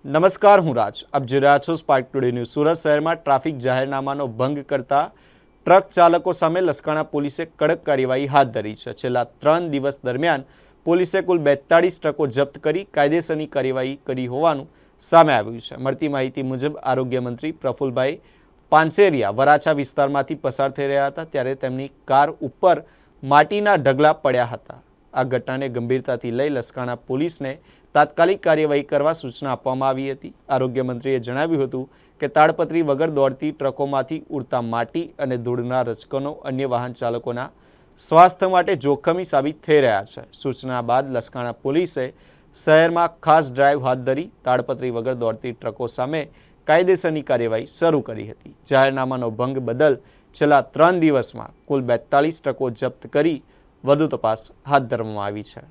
નમસ્કાર, હું રાજ. આપ જોઈ રહ્યા છો સ્પાર્ક ટુડે ન્યૂઝ. સુરત શહેરમાં ટ્રાફિક જાહેરનામાનો ભંગ કરતા ટ્રક ચાલકો સામે લસકાણા પોલીસે કડક કાર્યવાહી હાથ ધરી છે. છેલ્લા 3 દિવસ દરમિયાન પોલીસે કુલ 42 ટ્રકો જપ્ત કરી કાયદેસરની કાર્યવાહી કરી હોવાનું સામે આવ્યું છે. મળતી માહિતી મુજબ આરોગ્ય મંત્રી પ્રફુલભાઈ પાનસેરિયા વરાછા વિસ્તારમાંથી પસાર થઈ રહ્યા હતા ત્યારે તેમની કાર ઉપર માટીના ઢગલા પડ્યા હતા. આ ઘટનાને ગંભીરતાથી લઈ લસકાણા પોલીસને તાત્કાલિક કાર્યવાહી કરવા સૂચના આપવામાં આવી હતી. આરોગ્ય મંત્રીએ જણાવ્યું હતું કે તાડપત્રી વગર દોડતી ટ્રકોમાંથી ઉડતા માટી અને ધૂળના રજકણો અન્ય વાહન ચાલકોના સ્વાસ્થ્ય માટે જોખમી સાબિત થઈ રહ્યા છે. સૂચના બાદ લસકાણા પોલીસે શહેરમાં ખાસ ડ્રાઈવ હાથ ધરી તાડપત્રી વગર દોડતી ટ્રકો સામે કાયદેસરની કાર્યવાહી શરૂ કરી હતી. જાહેરનામાનો ભંગ બદલ છેલ્લા 3 દિવસમાં કુલ 42 ટ્રકો જપ્ત કરી વધુ તપાસ હાથ ધરવામાં આવી છે.